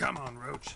Come on, Roach.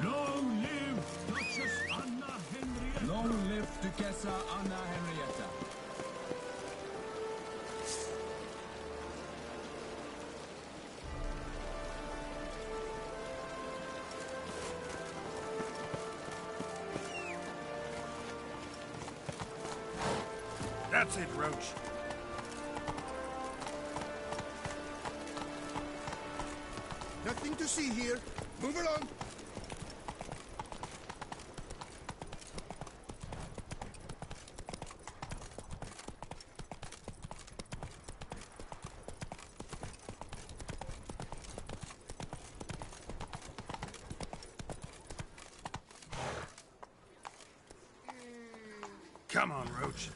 Long live Duchess Anna Henrietta! Long live Duchessa Anna Henrietta! That's it, Roach. Nothing to see here. Move along. Come on, Roach.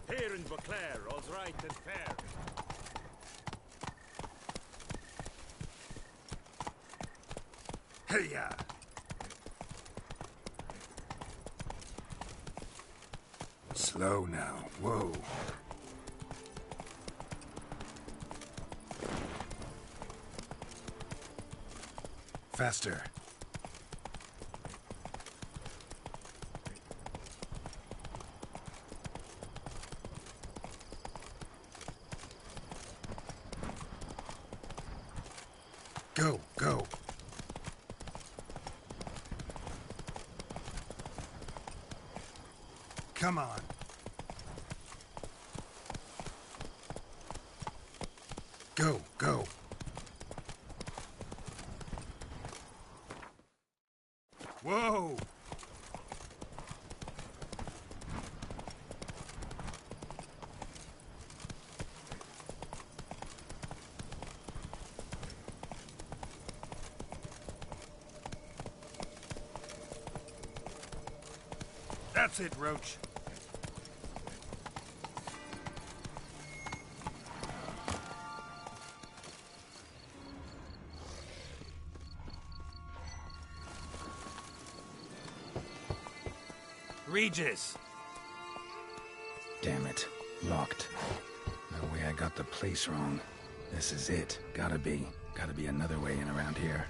Here in Beauclair, all's right and fair. Hey-ya! Slow now. Whoa. Faster. Go, go. Come on. Go, go. Whoa! That's it, Roach. Regis! Damn it. Locked. No way I got the place wrong. This is it. Gotta be. Gotta be another way in around here.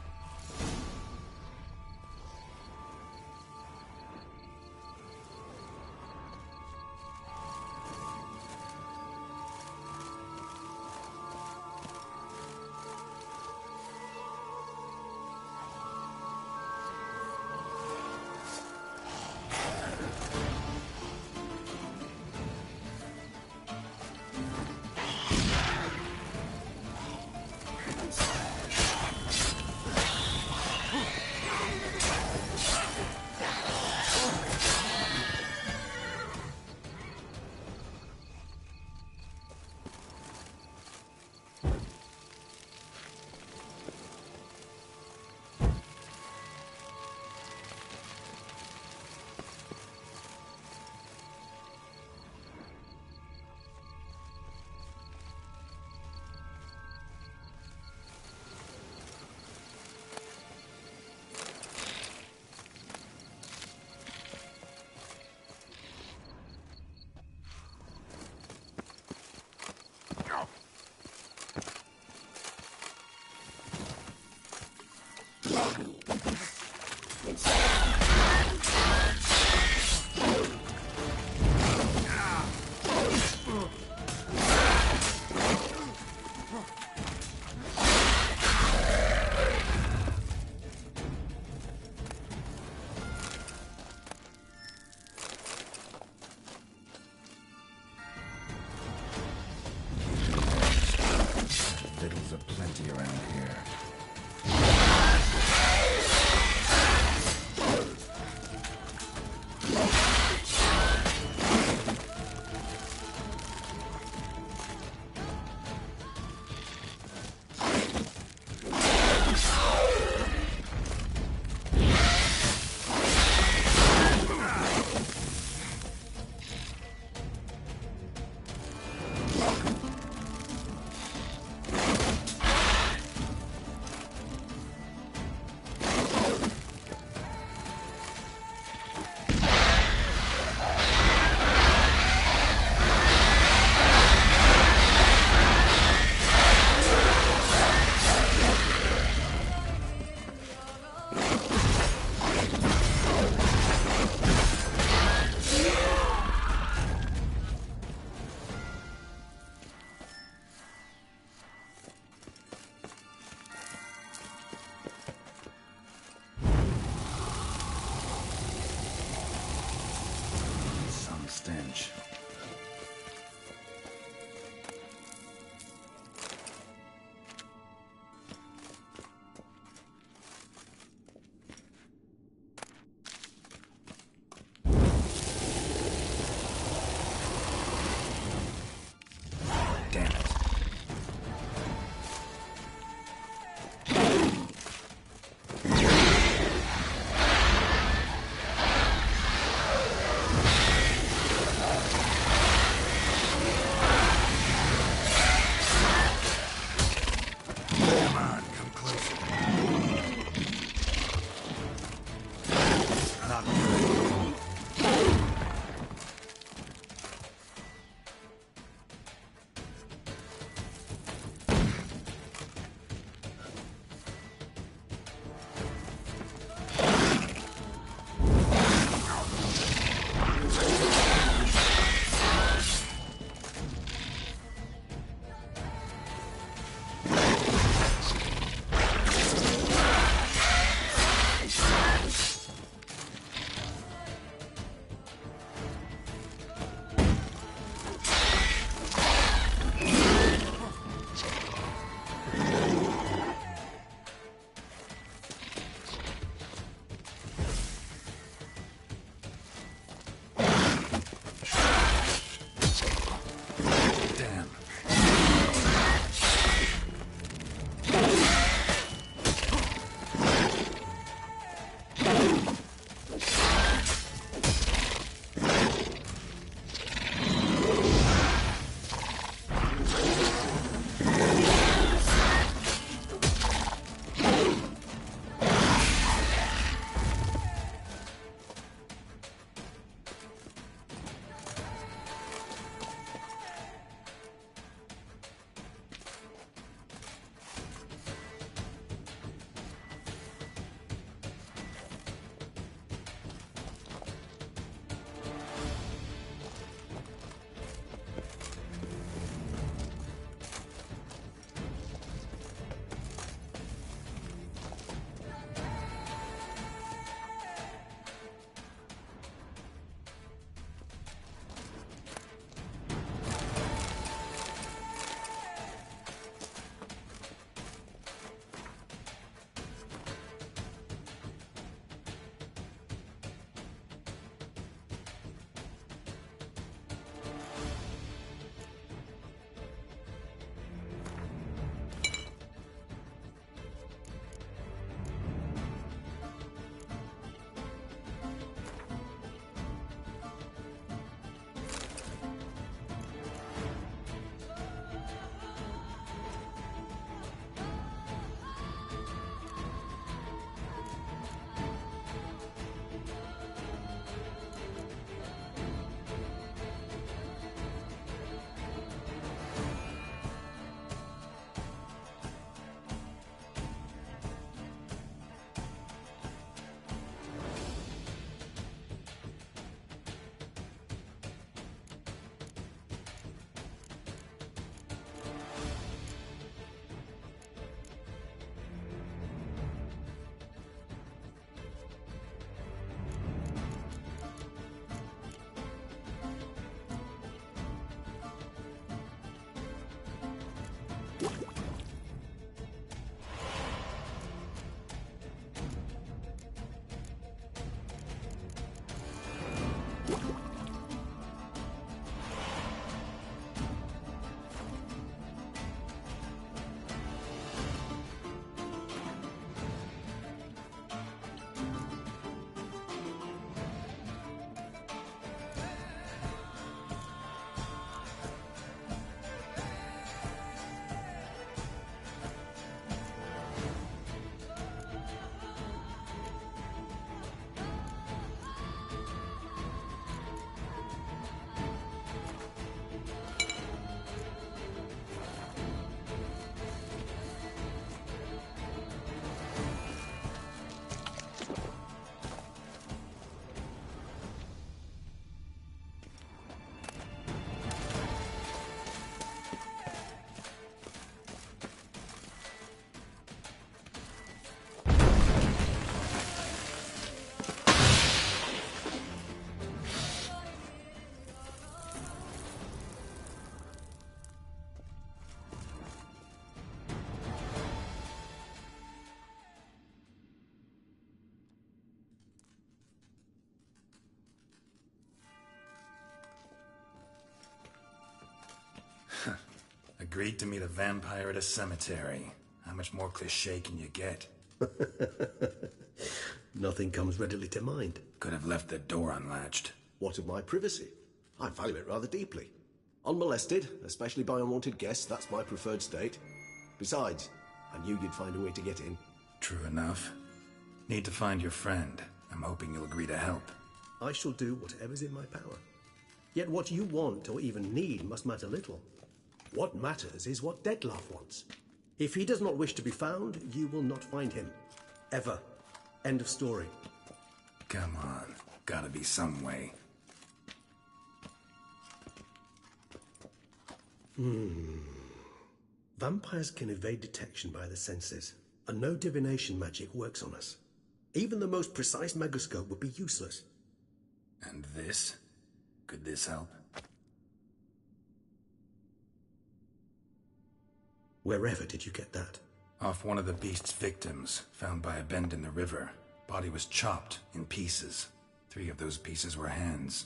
Skulls aplenty around here. Agreed to meet a vampire at a cemetery. How much more cliché can you get? Nothing comes readily to mind. Could have left the door unlatched. What of my privacy? I value it rather deeply. Unmolested, especially by unwanted guests, that's my preferred state. Besides, I knew you'd find a way to get in. True enough. Need to find your friend. I'm hoping you'll agree to help. I shall do whatever's in my power. Yet what you want or even need must matter little. What matters is what Dettlaff wants. If he does not wish to be found, you will not find him. Ever. End of story. Come on. Gotta be some way. Vampires can evade detection by the senses, and no divination magic works on us. Even the most precise megoscope would be useless. And this? Could this help? Wherever did you get that? Off one of the beast's victims, found by a bend in the river. Body was chopped in pieces. 3 of those pieces were hands.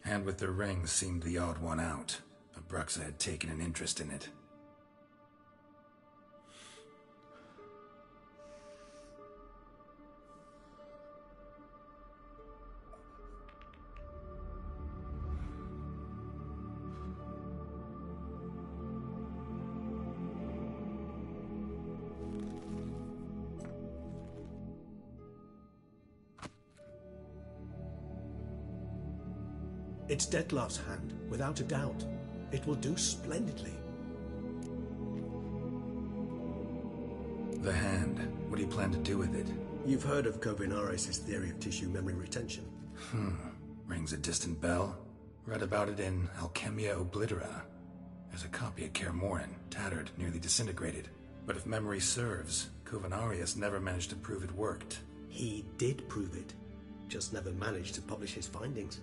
Hand with the ring seemed the odd one out. Abruxa had taken an interest in it. It's Dettlaff's hand, without a doubt. It will do splendidly. The hand. What do you plan to do with it? You've heard of Kovinaris' theory of tissue memory retention. Rings a distant bell. Read about it in Alchemia Oblitera. There's a copy at Kaer Morhen, tattered, nearly disintegrated. But if memory serves, Kovinaris never managed to prove it worked. He did prove it, just never managed to publish his findings.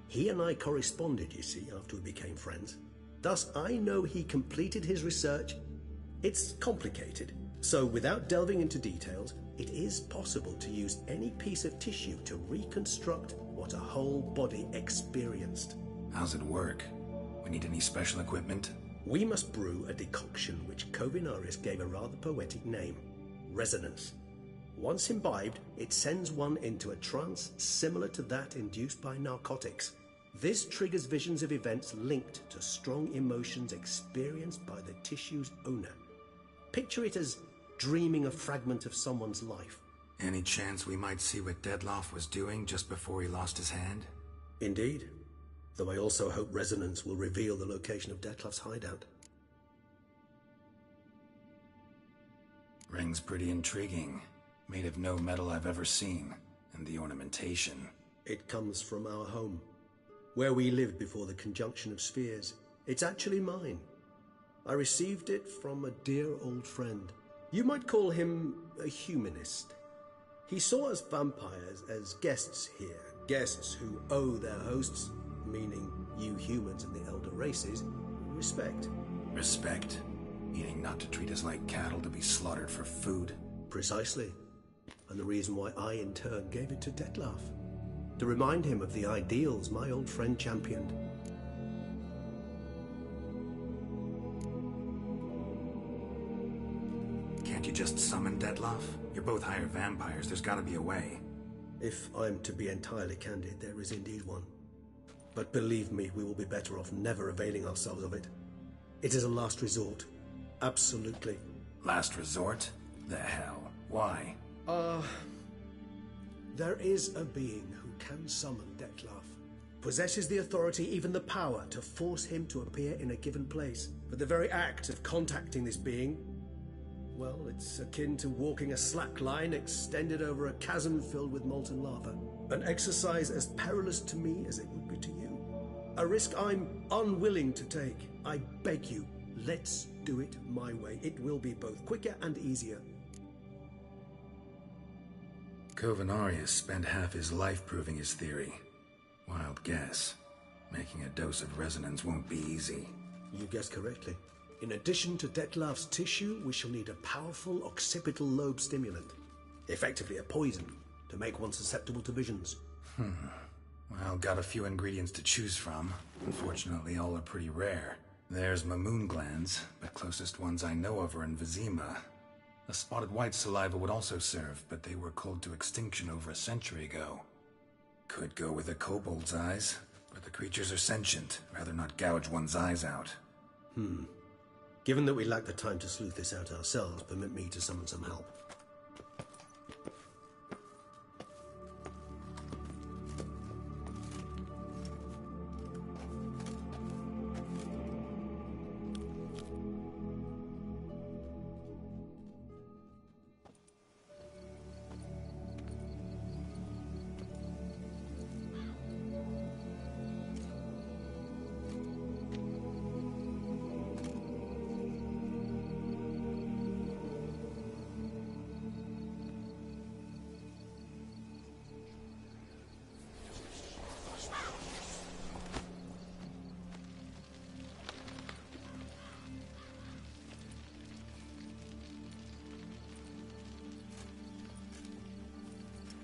He and I corresponded, you see, after we became friends. Thus, I know he completed his research. It's complicated, so without delving into details, it is possible to use any piece of tissue to reconstruct what a whole body experienced. How's it work? We need any special equipment? We must brew a decoction which Kovinaris gave a rather poetic name, resonance. Once imbibed, it sends one into a trance similar to that induced by narcotics. This triggers visions of events linked to strong emotions experienced by the tissue's owner. Picture it as dreaming a fragment of someone's life. Any chance we might see what Dettlaff was doing just before he lost his hand? Indeed. Though I also hope resonance will reveal the location of Dettlaff's hideout. Ring's pretty intriguing. Made of no metal I've ever seen. And the ornamentation. It comes from our home, where we lived before the conjunction of spheres. It's actually mine. I received it from a dear old friend. You might call him a humanist. He saw us vampires as guests here, guests who owe their hosts, meaning you humans and the elder races, respect. Respect? Meaning not to treat us like cattle to be slaughtered for food? Precisely. And the reason why I, in turn, gave it to Dettlaff. To remind him of the ideals my old friend championed. Can't you just summon Dettlaff? You're both higher vampires, there's gotta be a way. If I'm to be entirely candid, there is indeed one. But believe me, we will be better off never availing ourselves of it. It is a last resort. Absolutely. Last resort? The hell? Why? There is a being who can summon Dettlaff. Possesses the authority, even the power, to force him to appear in a given place. But the very act of contacting this being, well, it's akin to walking a slack line extended over a chasm filled with molten lava. An exercise as perilous to me as it would be to you. A risk I'm unwilling to take. I beg you, let's do it my way. It will be both quicker and easier. Kovinaris spent half his life proving his theory. Wild guess. Making a dose of resonance won't be easy. You guessed correctly. In addition to Dettlaff's tissue, we shall need a powerful occipital lobe stimulant. Effectively a poison, to make one susceptible to visions. Well, got a few ingredients to choose from. Unfortunately, all are pretty rare. There's Mamoon glands, but closest ones I know of are in Vizima. A spotted white saliva would also serve, but they were culled to extinction over a century ago. Could go with a kobold's eyes, but the creatures are sentient. Rather not gouge one's eyes out. Given that we lack the time to sleuth this out ourselves, permit me to summon some help.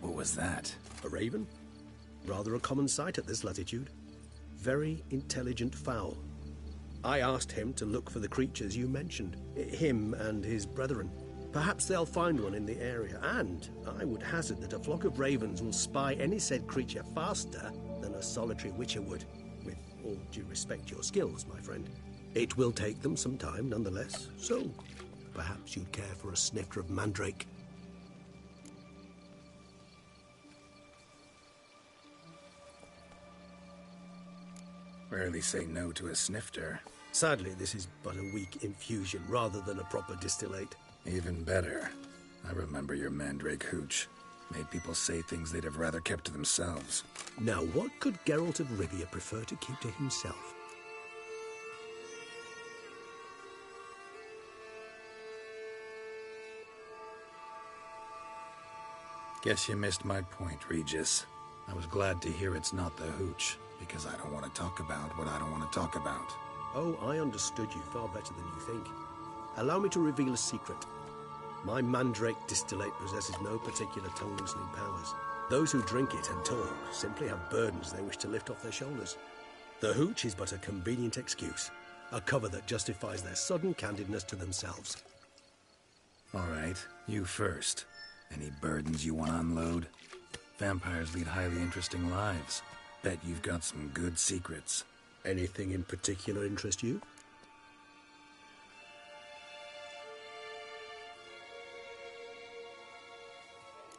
What was that? A raven? Rather a common sight at this latitude. Very intelligent fowl. I asked him to look for the creatures you mentioned, him and his brethren. Perhaps they'll find one in the area, and I would hazard that a flock of ravens will spy any said creature faster than a solitary witcher would. With all due respect to your skills, my friend. It will take them some time, nonetheless, so perhaps you'd care for a snifter of mandrake. Rarely say no to a snifter. Sadly, this is but a weak infusion rather than a proper distillate. Even better. I remember your mandrake hooch. Made people say things they'd have rather kept to themselves. Now, what could Geralt of Rivia prefer to keep to himself? Guess you missed my point, Regis. I was glad to hear it's not the hooch, because I don't want to talk about what I don't want to talk about. Oh, I understood you far better than you think. Allow me to reveal a secret. My mandrake distillate possesses no particular tongue-loosening powers. Those who drink it and talk simply have burdens they wish to lift off their shoulders. The hooch is but a convenient excuse, a cover that justifies their sudden candidness to themselves. All right, you first. Any burdens you want to unload? Vampires lead highly interesting lives. Bet you've got some good secrets. Anything in particular interest you?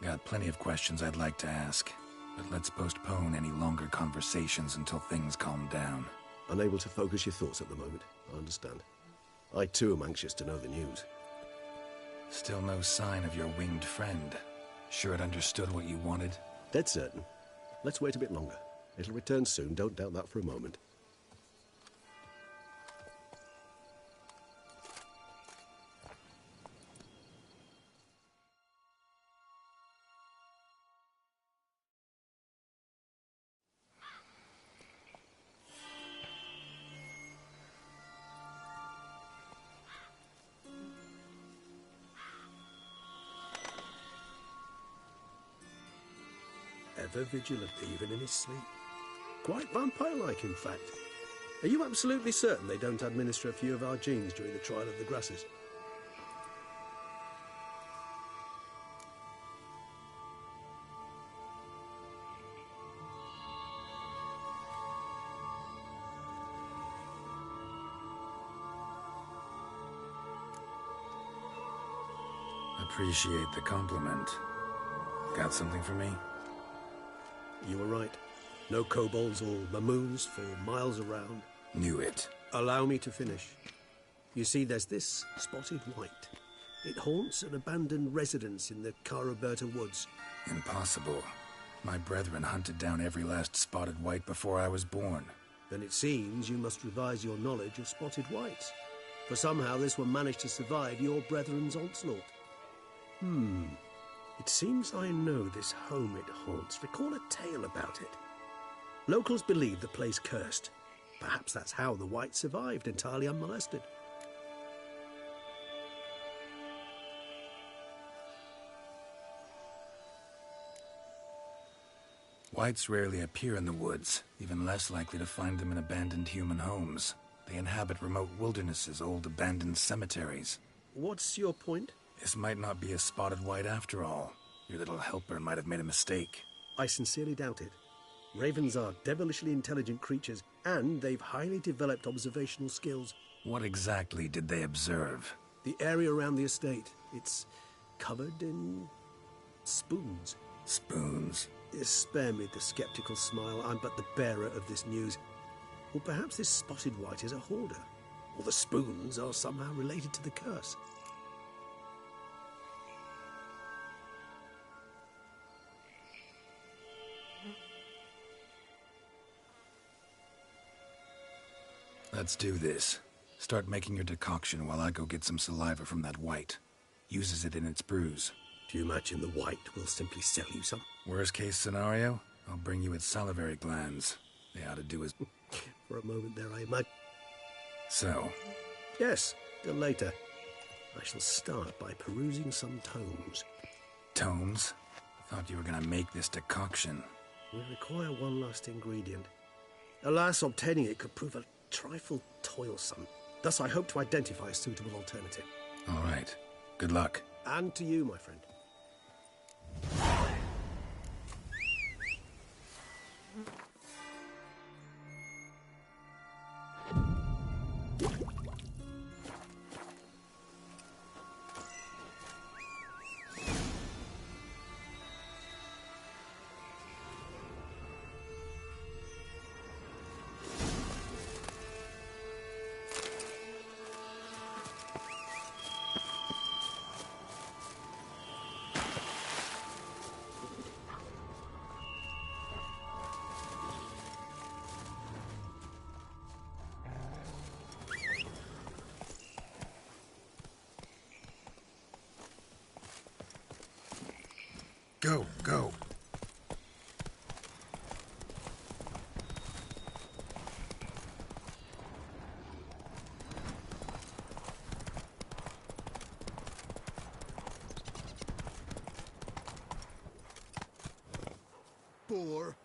Got plenty of questions I'd like to ask, but let's postpone any longer conversations until things calm down. Unable to focus your thoughts at the moment, I understand. I too am anxious to know the news. Still no sign of your winged friend. Sure it understood what you wanted? Dead certain. Let's wait a bit longer. It'll return soon, don't doubt that for a moment. Ever vigilant, even in his sleep. Quite vampire-like, in fact. Are you absolutely certain they don't administer a few of our genes during the trial of the grasses? Appreciate the compliment. Got something for me? You were right. No kobolds or mamoons for miles around. Knew it. Allow me to finish. You see, there's this spotted white. It haunts an abandoned residence in the Caraberta woods. Impossible. My brethren hunted down every last spotted white before I was born. Then it seems you must revise your knowledge of spotted whites. For somehow this one managed to survive your brethren's onslaught. It seems I know this home it haunts. Recall a tale about it. Locals believe the place cursed. Perhaps that's how the white survived entirely unmolested. Whites rarely appear in the woods, even less likely to find them in abandoned human homes. They inhabit remote wildernesses, old abandoned cemeteries. What's your point? This might not be a spotted white after all. Your little helper might have made a mistake. I sincerely doubt it. Ravens are devilishly intelligent creatures, and they've highly developed observational skills. What exactly did they observe? The area around the estate, it's covered in spoons. Spoons? Spare me the skeptical smile. I'm but the bearer of this news. Or perhaps this spotted white is a hoarder. Or the spoons are somehow related to the curse. Let's do this. Start making your decoction while I go get some saliva from that white. Uses it in its brews. Do you imagine the white will simply sell you some? Worst case scenario, I'll bring you its salivary glands. They ought to do as... For a moment there, I imagine. So, Yes, till later. I shall start by perusing some tomes. tomes? I thought you were gonna make this decoction. We require one last ingredient. Alas, obtaining it could prove a trifle toilsome. Thus, I hope to identify a suitable alternative. All right. Good luck. And to you, my friend. Go, go. Poor.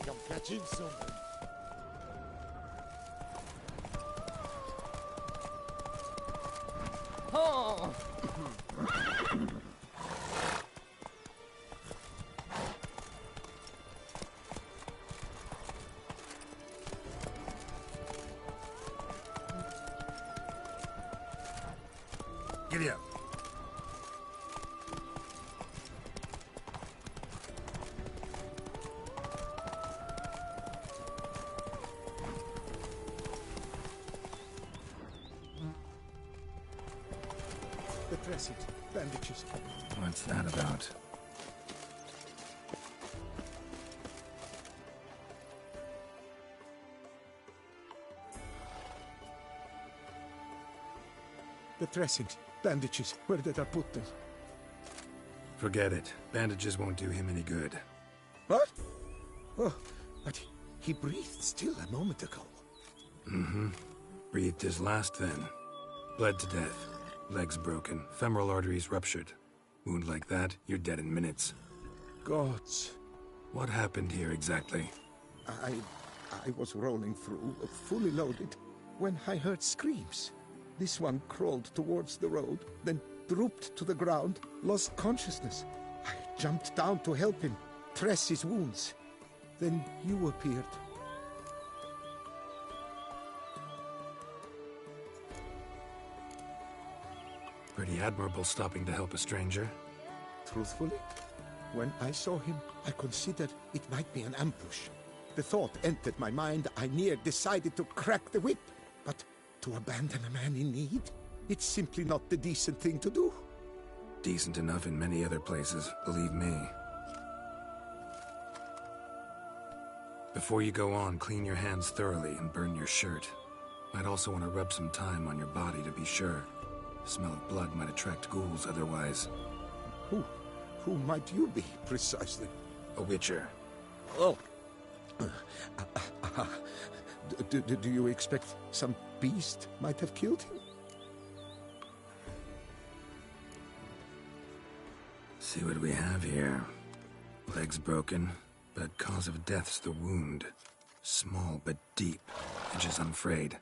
think I'm catching something. Oh! Giddy up. The dressings, bandages. What's that about? The dressings, bandages. Where did I put them? Forget it. Bandages won't do him any good. What? Oh, but he breathed still a moment ago. Breathed his last then. Bled to death. Legs broken. Femoral arteries ruptured. Wound like that, you're dead in minutes. Gods. What happened here exactly? I was rolling through, fully loaded, when I heard screams. This one crawled towards the road, then drooped to the ground, lost consciousness. I jumped down to help him, dress his wounds. Then you appeared. Pretty admirable stopping to help a stranger. Truthfully, when I saw him, I considered it might be an ambush. The thought entered my mind, I near decided to crack the whip. But to abandon a man in need? It's simply not the decent thing to do. Decent enough in many other places, believe me. Before you go on, clean your hands thoroughly and burn your shirt. Might also want to rub some thyme on your body to be sure. Smell of blood might attract ghouls otherwise. Who might you be, precisely? A witcher. Oh. Do you expect some beast might have killed him? See what we have here. Legs broken, but cause of death's the wound. Small but deep, edges unfrayed.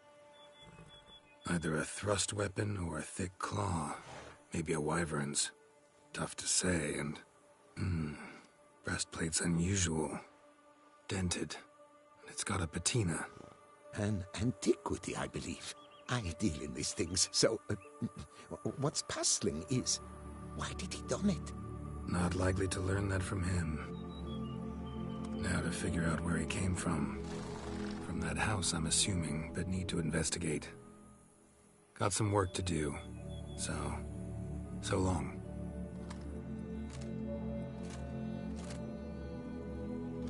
Either a thrust weapon or a thick claw. Maybe a wyvern's. Tough to say, and... breastplate's unusual. Dented. And it's got a patina. An antiquity, I believe. I deal in these things, so... what's puzzling is... why did he don it? Not likely to learn that from him. Now to figure out where he came from. From that house, I'm assuming, but need to investigate. Got some work to do. So long.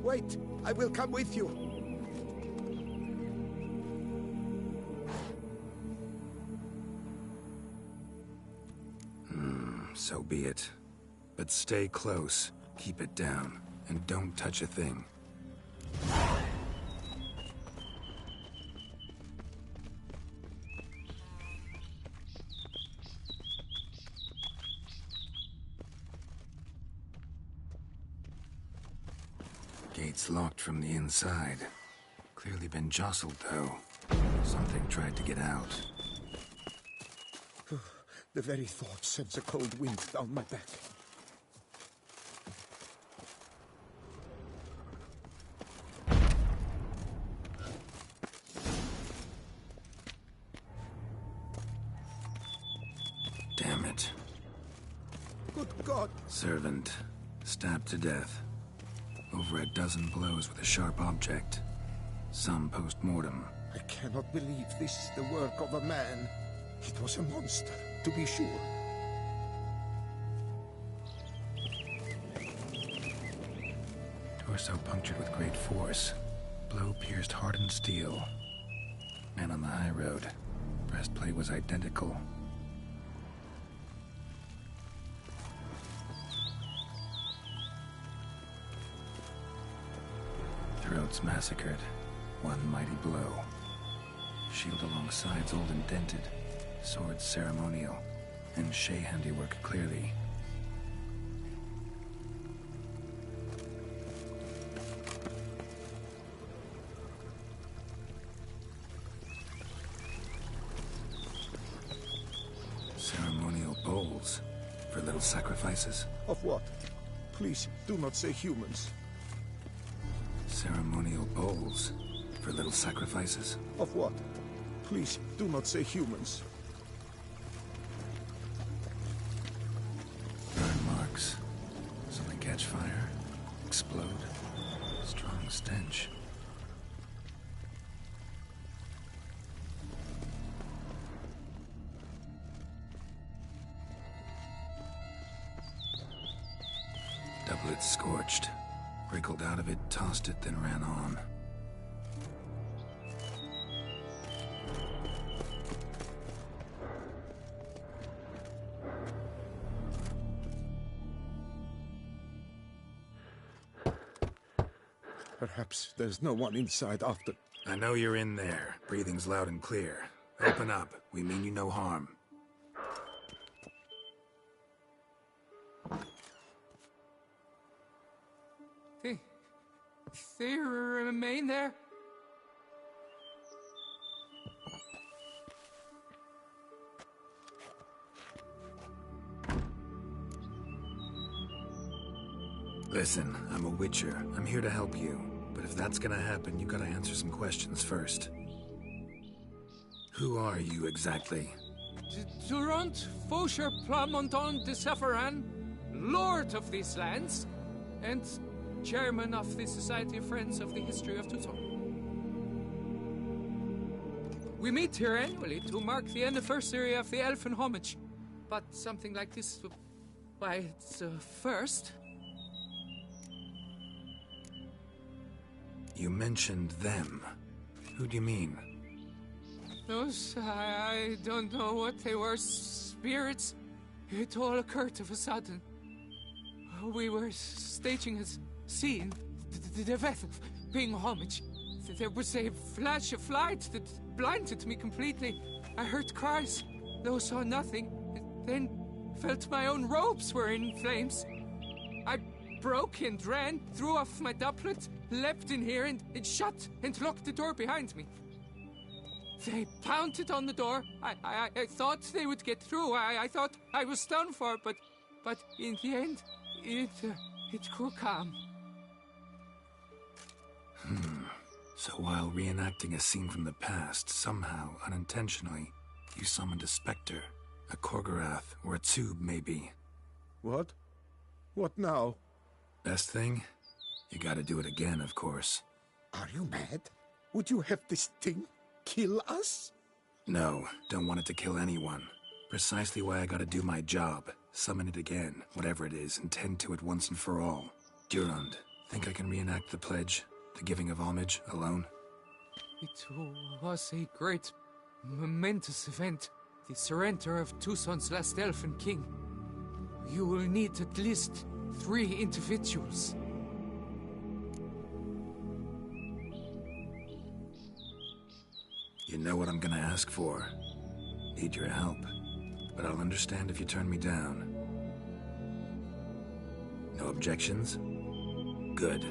Wait, I will come with you. So be it. But stay close, keep it down, and don't touch a thing. Gate's locked from the inside. Clearly been jostled, though. Something tried to get out. The very thought sends a cold wind down my back. Damn it. Good God! Servant, stabbed to death. Over a dozen blows with a sharp object. Some post-mortem. I cannot believe this is the work of a man. It was a monster, to be sure. Torso punctured with great force. Blow pierced hardened steel. Man on the high road. Breastplate was identical. Throats massacred. One mighty blow. Shield along sides old and dented. Sword ceremonial. And Shay handiwork clearly. little sacrifices? Of what? Please, do not say humans. Ceremonial bowls for little sacrifices? Of what? Please, do not say humans. Burn marks. Something catch fire. Explode. Strong stench. Doublet scorched. Wriggled out of it, tossed it, then ran on. Perhaps there's no one inside after... I know you're in there. Breathing's loud and clear. Open up. We mean you no harm. They remain there? Listen, I'm a witcher. I'm here to help you. But if that's gonna happen, you gotta answer some questions first. Who are you exactly? Durant Faucher Plamondon de Sephiran, Lord of these lands, and Chairman of the Society of Friends of the History of Tucson. We meet here annually to mark the anniversary of the Elfin Homage. But something like this, why, it's a first. You mentioned them. Who do you mean? Those, I don't know what they were. Spirits. It all occurred of a sudden. We were staging a scene, the death of paying homage. There was a flash of light that blinded me completely. I heard cries, though saw nothing. Then felt my own robes were in flames. I broke and ran, threw off my doublet, leapt in here and shut and locked the door behind me. They pounded on the door. I thought they would get through. I thought I was done for, but in the end, it grew calm. So while reenacting a scene from the past, somehow, unintentionally, you summoned a specter, a Korgorath, or a tube, maybe. What? What now? Best thing? You gotta do it again, of course. Are you mad? Would you have this thing kill us? No, don't want it to kill anyone. Precisely why I gotta do my job. Summon it again, whatever it is, and tend to it once and for all. Durand, think I can reenact the pledge, the giving of homage, alone? It was a great, momentous event. The surrender of Tucson's last elfin king. You will need at least 3 individuals. You know what I'm gonna ask for. Need your help. But I'll understand if you turn me down. No objections? Good.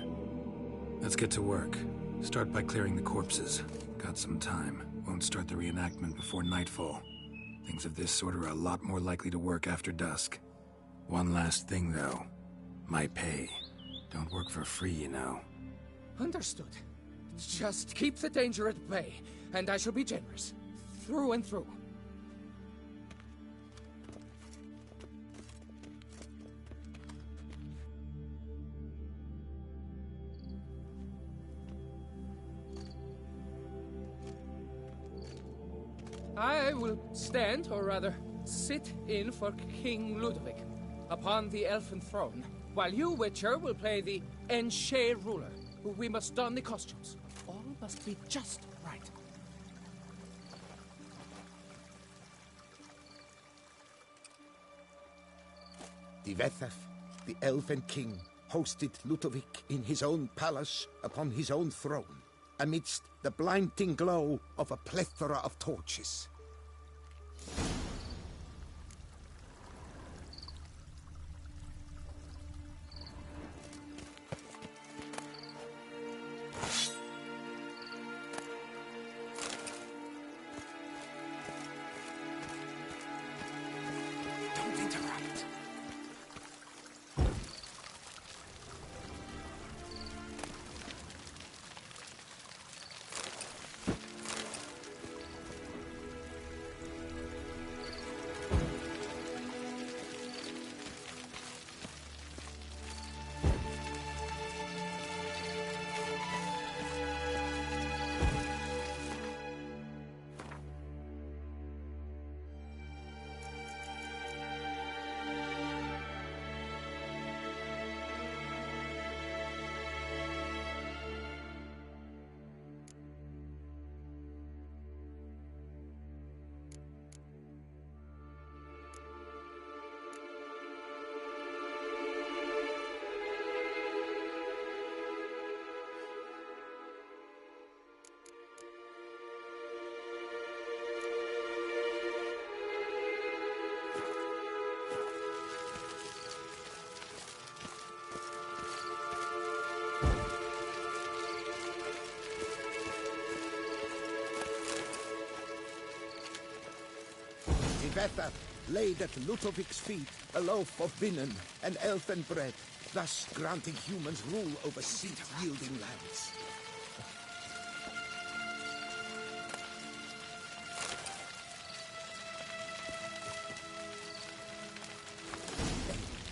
Let's get to work. Start by clearing the corpses. Got some time. Won't start the reenactment before nightfall. Things of this sort are a lot more likely to work after dusk. One last thing, though. My pay. Don't work for free, you know. Understood. Just keep the danger at bay, and I shall be generous. Through and through. I will stand, or rather, sit in for King Ludovic, upon the elfin throne, while you, Witcher, will play the Enche ruler. We must don the costumes. All must be just right. Divethef, the Elven King, hosted Ludovic in his own palace upon his own throne, amidst the blinding glow of a plethora of torches. Don't interrupt. Tivetha laid at Ludovic's feet a loaf of binnen and elfin bread, thus granting humans rule over seed-yielding lands.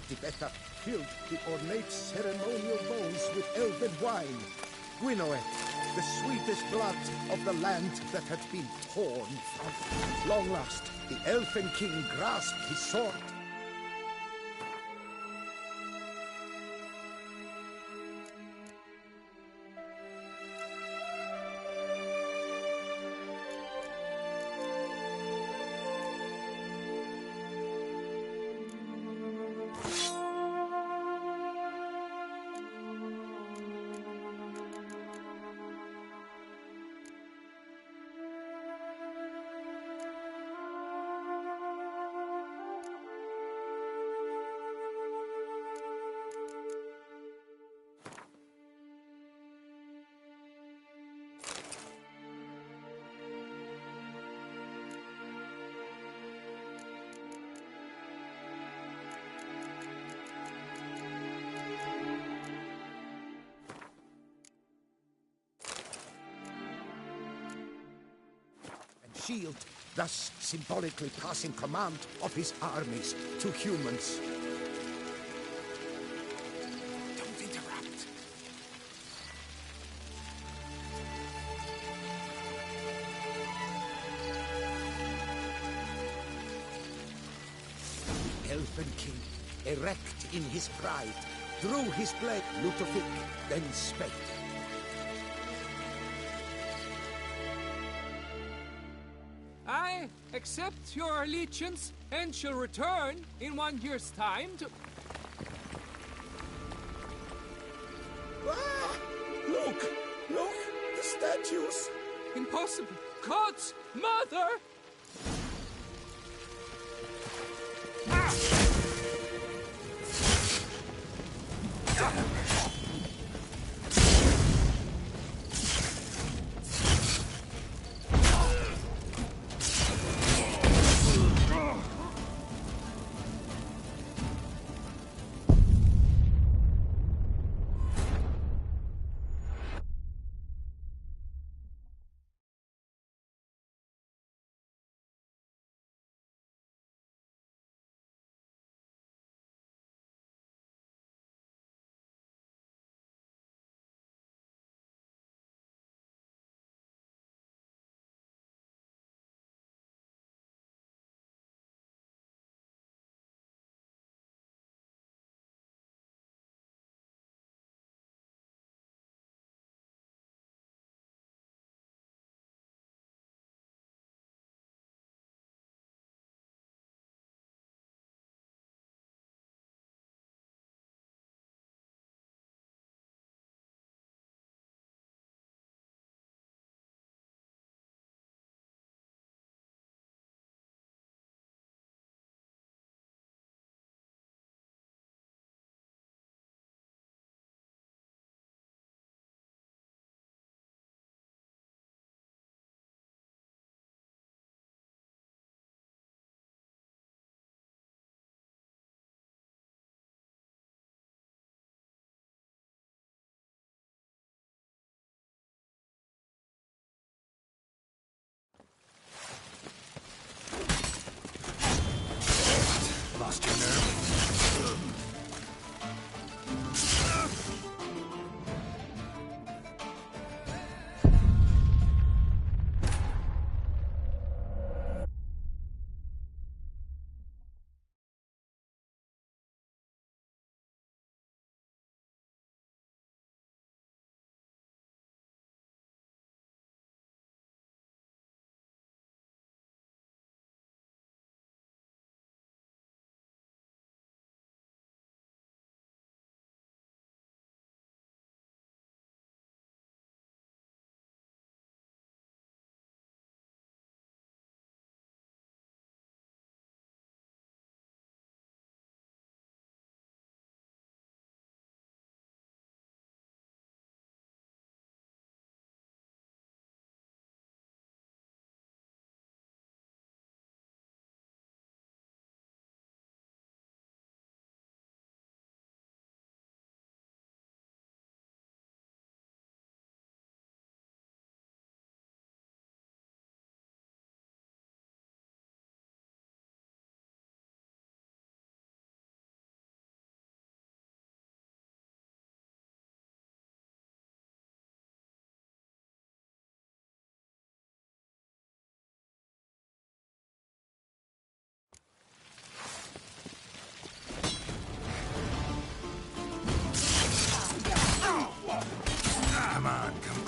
Tivetha filled the ornate ceremonial bowls with elven wine. Gwynnoeth, the sweetest blood of the land that had been torn from. Long last, the elfin king grasped his sword. Shield, thus symbolically passing command of his armies to humans. Don't interrupt. The Elfin King, erect in his pride, drew his blade. Ludovic then spake. I accept your allegiance and shall return in 1 year's time to... Ah! Look! Look! The statues! Impossible! God's mother!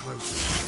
closer.